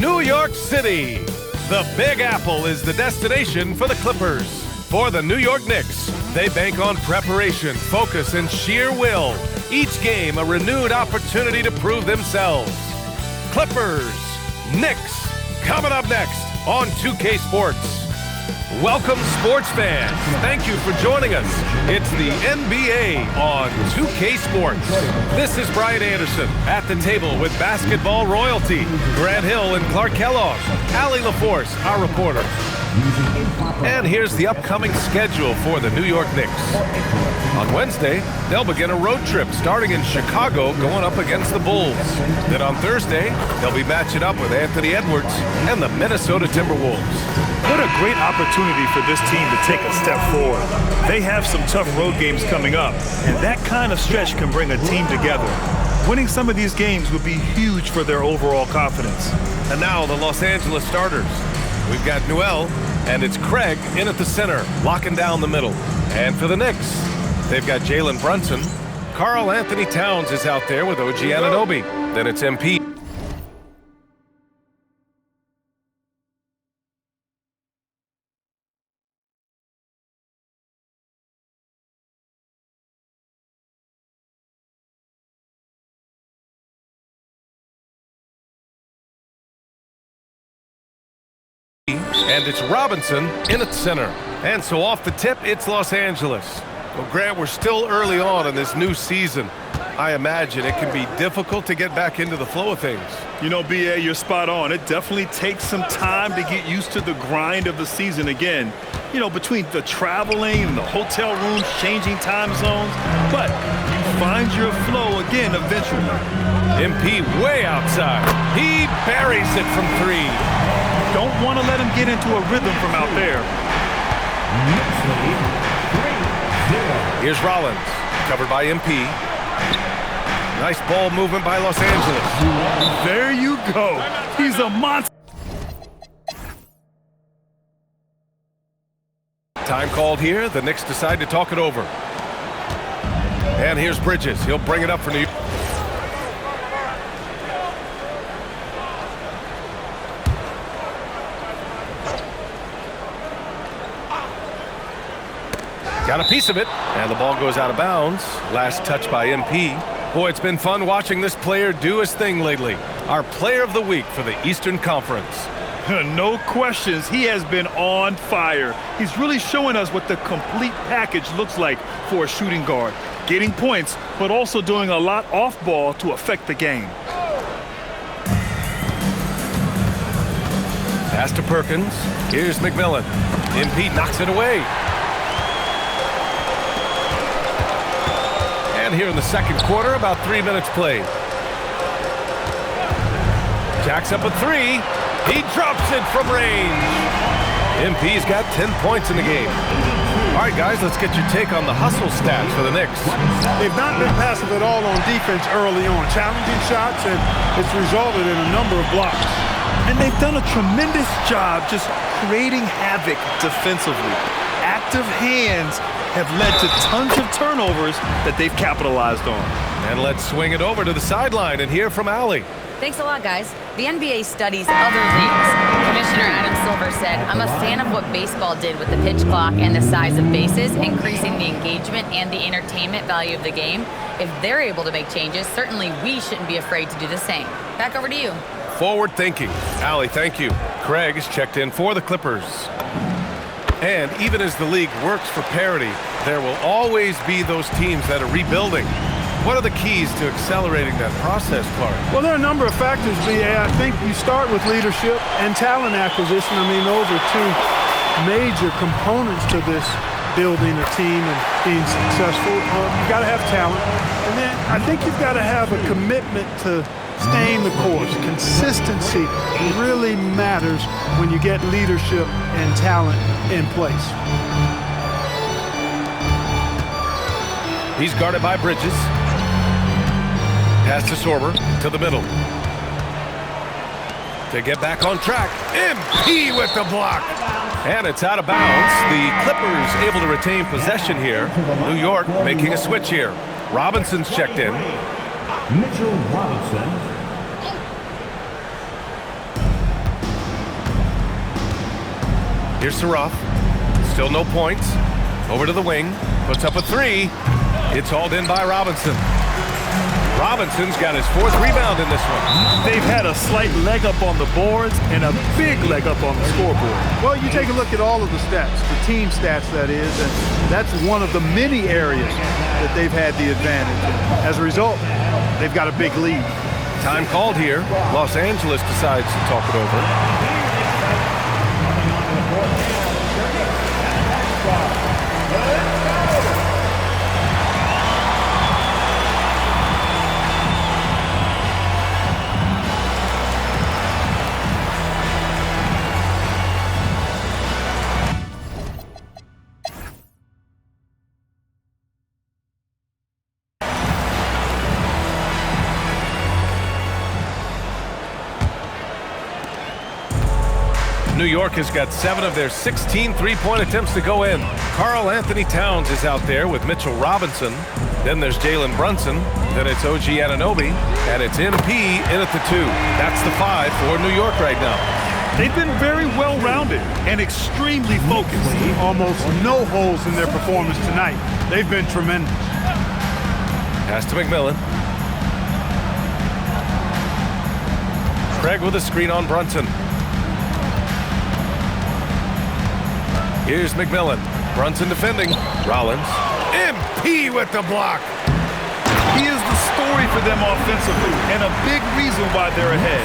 New York City. The Big Apple is the destination for the Clippers. For the New York Knicks, they bank on preparation, focus, and sheer will. Each game a renewed opportunity to prove themselves. Clippers, Knicks, coming up next on 2K Sports. Welcome, sports fans. Thank you for joining us. It's the NBA on 2K Sports. This is Brian Anderson at the table with basketball royalty, Grant Hill and Clark Kellogg, Allie LaForce, our reporter. And here's the upcoming schedule for the New York Knicks. On Wednesday, they'll begin a road trip starting in Chicago going up against the Bulls. Then on Thursday, they'll be matching up with Anthony Edwards and the Minnesota Timberwolves. What a great opportunity for this team to take a step forward. They have some tough road games coming up, and that kind of stretch can bring a team together. Winning some of these games would be huge for their overall confidence. And now the Los Angeles starters. We've got Newell, and it's Craig in at the center, locking down the middle. And for the Knicks, they've got Jalen Brunson. Karl Anthony Towns is out there with OG Anunoby. Then it's MP. And it's Robinson in at center. And so off the tip, it's Los Angeles. Well, Grant, we're still early on in this new season. I imagine it can be difficult to get back into the flow of things. You know, B.A., you're spot on. It definitely takes some time to get used to the grind of the season again. You know, between the traveling and the hotel rooms, changing time zones. But you find your flow again eventually. MP way outside. He buries it from three. Don't want to let him get into a rhythm from out there. Here's Rollins, covered by MP. Nice ball movement by Los Angeles. There you go. He's a monster. Time called here. The Knicks decide to talk it over. And here's Bridges. He'll bring it up for New York. Got a piece of it, and the ball goes out of bounds. Last touch by MP. Boy, it's been fun watching this player do his thing lately. Our player of the week for the Eastern Conference. No questions, he has been on fire. He's really showing us what the complete package looks like for a shooting guard. Getting points, but also doing a lot off ball to affect the game. Pass to Perkins. Here's McMillan. MP knocks it away. Here in the second quarter, about 3 minutes played. Jacks up a three. He drops it from range. MP's got 10 points in the game. All right, guys, let's get your take on the hustle stats for the Knicks. They've not been passive at all on defense early on. Challenging shots, and it's resulted in a number of blocks. And they've done a tremendous job just creating havoc defensively. Active hands have led to tons of turnovers that they've capitalized on. And let's swing it over to the sideline and hear from Allie. Thanks a lot, guys. The NBA studies other leagues. Commissioner Adam Silver said, "I'm a fan of what baseball did with the pitch clock and the size of bases, increasing the engagement and the entertainment value of the game. If they're able to make changes, certainly we shouldn't be afraid to do the same." Back over to you. Forward thinking. Allie, thank you. Craig is checked in for the Clippers. And even as the league works for parity, there will always be those teams that are rebuilding. What are the keys to accelerating that process, Clark? Well, there are a number of factors, B.A. I think you start with leadership and talent acquisition. I mean, those are two major components to this building a team and being successful. You've got to have talent. And then I think you've got to have a commitment to staying the course. Consistency really matters when you get leadership and talent in place. He's guarded by Bridges. Pass to Sorber to the middle. To get back on track, MP with the block. And it's out of bounds. The Clippers able to retain possession here. New York making a switch here. Robinson's checked in. Mitchell Robinson. Here's Saroff. Still no points. Over to the wing. Puts up a three. It's hauled in by Robinson. Robinson's got his 4th rebound in this one. They've had a slight leg up on the boards and a big leg up on the scoreboard. Well, you take a look at all of the stats, the team stats that is, and that's one of the many areas that they've had the advantage. As a result, they've got a big lead. Time called here. Los Angeles decides to talk it over. New York has got 7 of their 16 three-point attempts to go in. Karl Anthony Towns is out there with Mitchell Robinson. Then there's Jalen Brunson. Then it's OG Anunoby. And it's MP in at the 2. That's the 5 for New York right now. They've been very well-rounded and extremely focused. Almost no holes in their performance tonight. They've been tremendous. Pass to McMillan. Craig with a screen on Brunson. Here's McMillan. Brunson defending. Rollins. MP with the block. He is the story for them offensively and a big reason why they're ahead.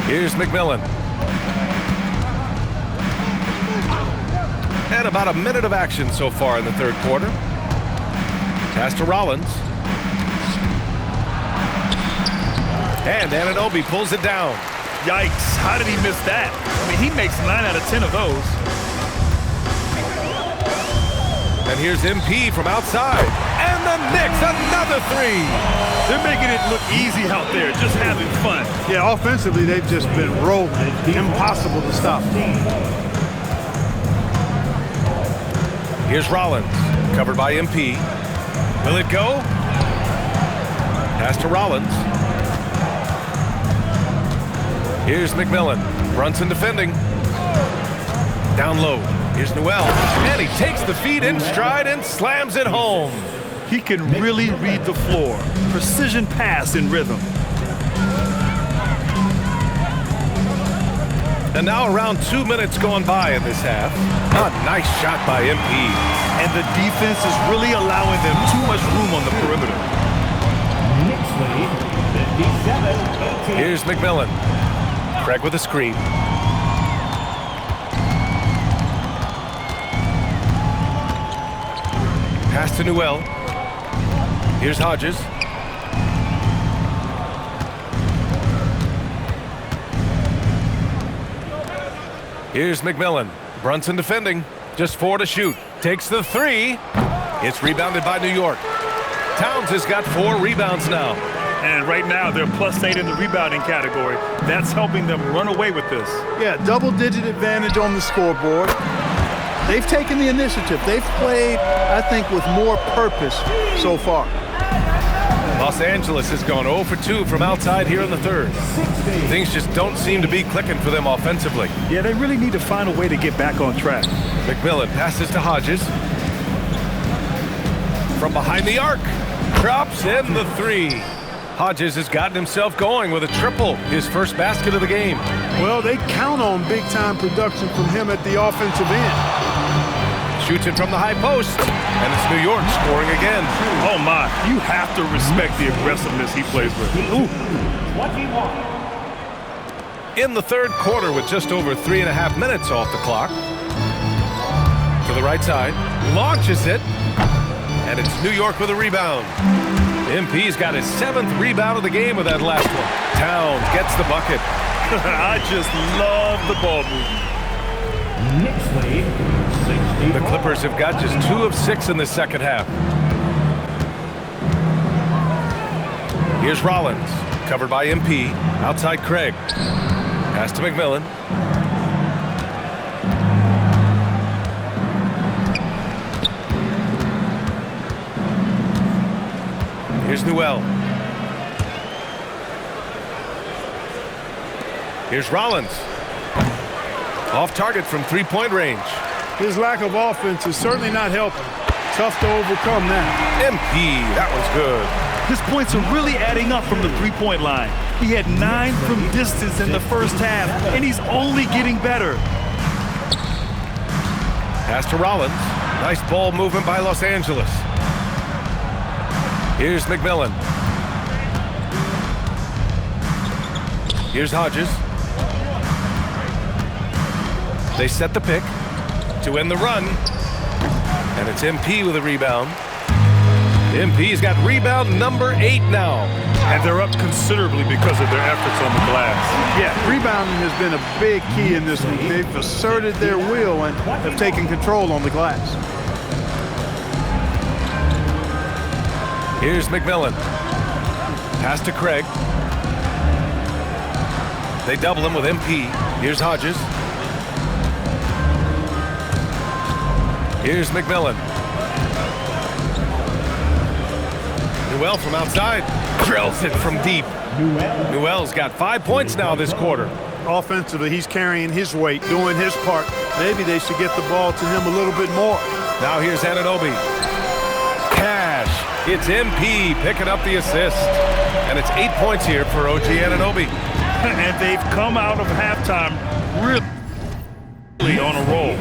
16. Here's McMillan. And about a minute of action so far in the 3rd quarter. Pass to Rollins. And Anunoby pulls it down. Yikes, how did he miss that? I mean, he makes 9 out of 10 of those. And here's MP from outside. And the Knicks, another 3. They're making it look easy out there, just having fun. Yeah, offensively, they've just been rolling. Impossible to stop. Here's Rollins, covered by MP. Will it go? Pass to Rollins. Here's McMillan. Brunson defending. Down low. Here's Newell. And he takes the feed in stride and slams it home. He can really read the floor. Precision pass in rhythm. And now around 2 minutes gone by in this half. A nice shot by MP. And the defense is really allowing them too much room on the perimeter. Here's McMillan. Craig with a screen. Pass to Newell. Here's Hodges. Here's McMillan. Brunson defending. Just 4 to shoot. Takes the 3. It's rebounded by New York. Towns has got 4 rebounds now. And right now, they're +8 in the rebounding category. That's helping them run away with this. Yeah, double-digit advantage on the scoreboard. They've taken the initiative. They've played, I think, with more purpose so far. Los Angeles has gone 0 for 2 from outside here in the 3rd. Things just don't seem to be clicking for them offensively. Yeah, they really need to find a way to get back on track. McMillan passes to Hodges. From behind the arc. Drops in the 3. Hodges has gotten himself going with a triple, his first basket of the game. Well, they count on big-time production from him at the offensive end. Shoots it from the high post, and it's New York scoring again. Oh, my. You have to respect the aggressiveness he plays with. Ooh. In the 3rd quarter with just over 3.5 minutes off the clock. To the right side, launches it, and it's New York with a rebound. MP's got his 7th rebound of the game with that last one. Towns gets the bucket. I just love the ball movement. The Clippers have got just 2 of 6 in the 2nd half. Here's Rollins, covered by MP. Outside Craig. Pass to McMillan. Here's Newell. Here's Rollins. Off target from three-point range. His lack of offense is certainly not helping. Tough to overcome that. MP, that was good. His points are really adding up from the three-point line. He had 9 from distance in the first half, and he's only getting better. Pass to Rollins. Nice ball movement by Los Angeles. Here's McMillan. Here's Hodges. They set the pick to end the run. And it's MP with a rebound. MP's got rebound number 8 now. And they're up considerably because of their efforts on the glass. Yeah, rebounding has been a big key in this one. They've asserted their will and have taken control on the glass. Here's McMillan. Pass to Craig. They double him with MP. Here's Hodges. Here's McMillan. Newell from outside. Drills it from deep. Newell's got 5 points now this quarter. Offensively, he's carrying his weight, doing his part. Maybe they should get the ball to him a little bit more. Now here's Anunoby. Cash. It's MP picking up the assist. And it's 8 points here for OG Anunoby. And they've come out of halftime really on a roll.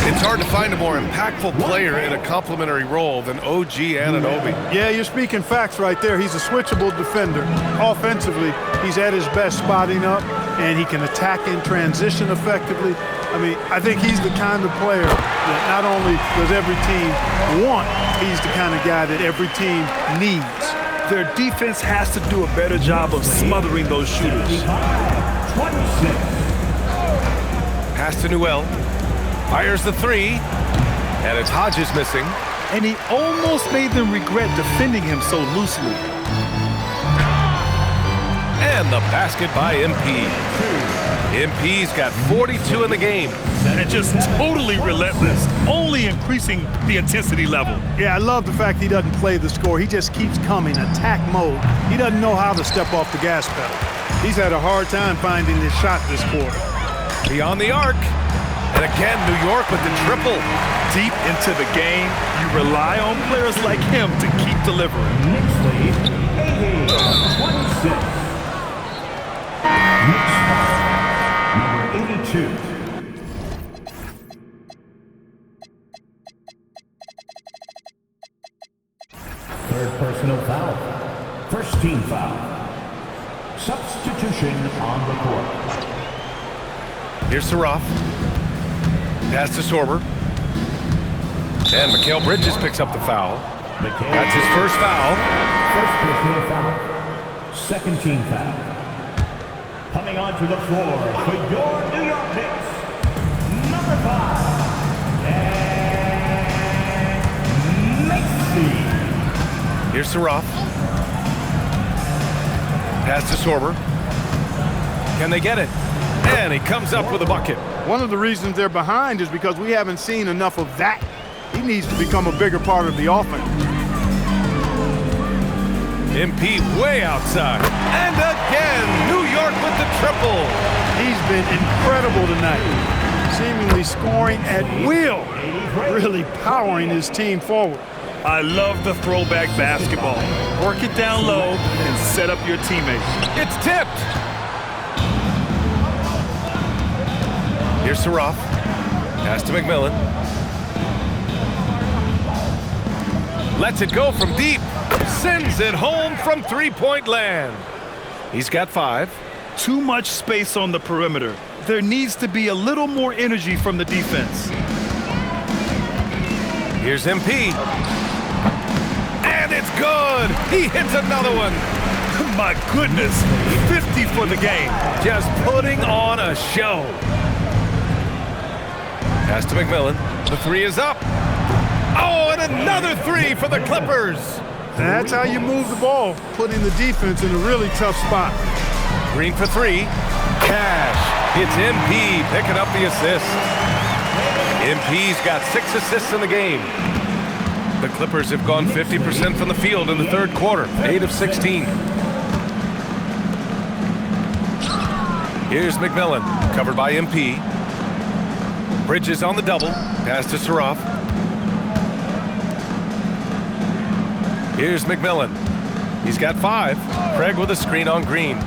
It's hard to find a more impactful player in a complementary role than OG Anunoby. Yeah, you're speaking facts right there. He's a switchable defender. Offensively, he's at his best spotting up, and he can attack in transition effectively. I mean, I think he's the kind of player that not only does every team want, he's the kind of guy that every team needs. Their defense has to do a better job of smothering those shooters. 26. Pass to Newell. Fires the three. And it's Hodges missing. And he almost made them regret defending him so loosely. And the basket by MP. MP's got 42 in the game. And just totally relentless, only increasing the intensity level. Yeah, I love the fact he doesn't play the score. He just keeps coming, attack mode. He doesn't know how to step off the gas pedal. He's had a hard time finding his shot this quarter. Beyond the arc. And again, New York with the triple. Deep into the game, you rely on players like him to keep delivering. Knicks lead 28-26. Knicks number 82. Third personal foul. First team foul. Substitution on the court. Here's Saraf. Pass to Sorber. And Mikal Bridges picks up the foul. That's his first foul. First personal foul. Second team foul. Coming onto the floor for your New York Knicks, number 5, and Maxey. Here's Saraf. Pass to Sorber. Can they get it? And he comes up with a bucket. One of the reasons they're behind is because we haven't seen enough of that. He needs to become a bigger part of the offense. MP way outside. And again, New York with the triple. He's been incredible tonight, seemingly scoring at will, really powering his team forward. I love the throwback basketball. Work it down low and set up your teammates. It's tipped. Here's Saraf. Pass to McMillan. Lets it go from deep. Sends it home from three-point land. He's got 5. Too much space on the perimeter. There needs to be a little more energy from the defense. Here's MP. And it's good. He hits another one. My goodness, 50 for the game. Just putting on a show. Pass to McMillan. The 3 is up. Oh, and another 3 for the Clippers. That's how you move the ball, putting the defense in a really tough spot. Green for 3. Cash. It's MP picking up the assist. MP's got 6 assists in the game. The Clippers have gone 50% from the field in the third quarter, 8 of 16. Here's McMillan, covered by MP. Bridges on the double, pass to Saraf. Here's McMillan. He's got 5. Craig with a screen on Green.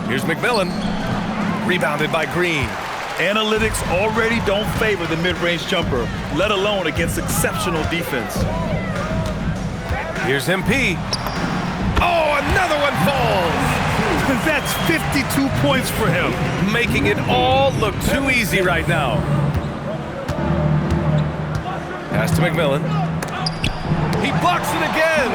Here's McMillan. Rebounded by Green. Analytics already don't favor the mid-range jumper, let alone against exceptional defense. Here's MP. Oh, another one falls. That's 52 points for him. Making it all look too easy right now. Pass to McMillan. He blocks it again.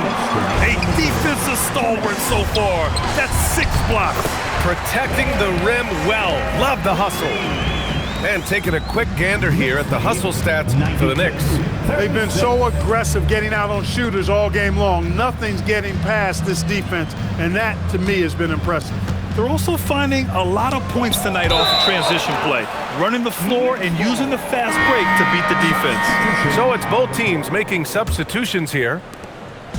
A defensive stalwart so far. That's 6 blocks. Protecting the rim well. Love the hustle. And taking a quick gander here at the hustle stats for the Knicks. They've been so aggressive getting out on shooters all game long. Nothing's getting past this defense, and that, to me, has been impressive. They're also finding a lot of points tonight off of transition play, running the floor and using the fast break to beat the defense. So it's both teams making substitutions here.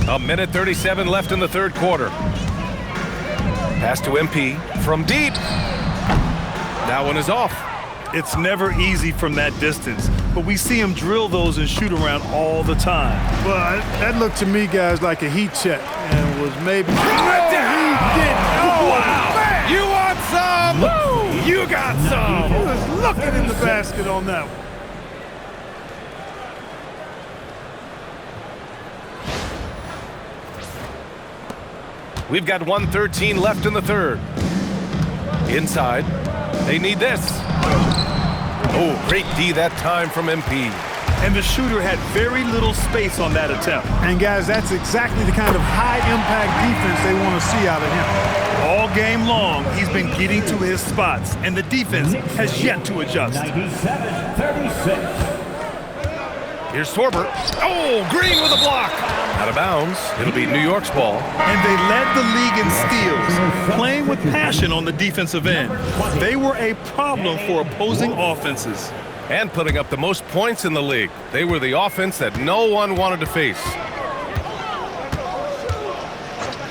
1:37 left in the third quarter. Pass to MP from deep. That one is off. It's never easy from that distance, but we see him drill those and shoot around all the time. Well, that looked to me, guys, like a heat check, and was maybe... Oh, wow! Man. You want some? Woo! You got some! He was looking in the basket on that one. We've got 1:13 left in the third. Inside. They need this. Oh, great D that time from MP. And the shooter had very little space on that attempt. And, guys, that's exactly the kind of high-impact defense they want to see out of him. All game long, he's been getting to his spots, and the defense has yet to adjust. 97-36. Here's Sorber. Oh, Green with a block. Out of bounds. It'll be New York's ball. And they led the league in steals, playing with passion on the defensive end. They were a problem for opposing offenses. And putting up the most points in the league. They were the offense that no one wanted to face.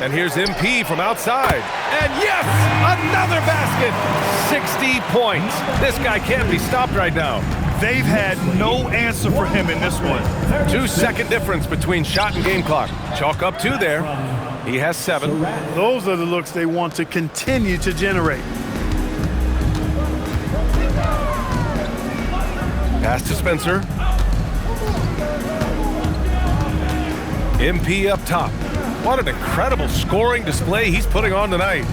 And here's MP from outside. And yes, another basket. 60 points. This guy can't be stopped right now. They've had no answer for him in this one. 2-second difference between shot and game clock. Chalk up 2 there. He has 7. Those are the looks they want to continue to generate. Pass to Spencer. MP up top. What an incredible scoring display he's putting on tonight.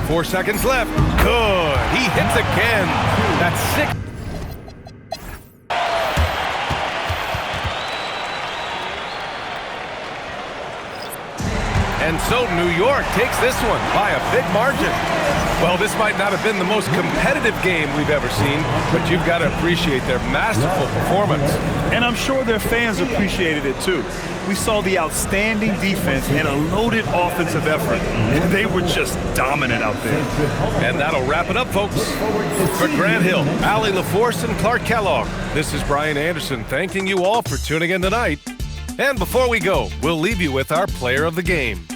Four seconds left. Good. He hits again. That's 6. And so New York takes this one by a big margin. Well, this might not have been the most competitive game we've ever seen, but you've got to appreciate their masterful performance. And I'm sure their fans appreciated it too. We saw the outstanding defense and a loaded offensive effort, and they were just dominant out there. And that'll wrap it up, folks. For Grant Hill, Allie LaForce, and Clark Kellogg, this is Brian Anderson thanking you all for tuning in tonight. And before we go, we'll leave you with our player of the game.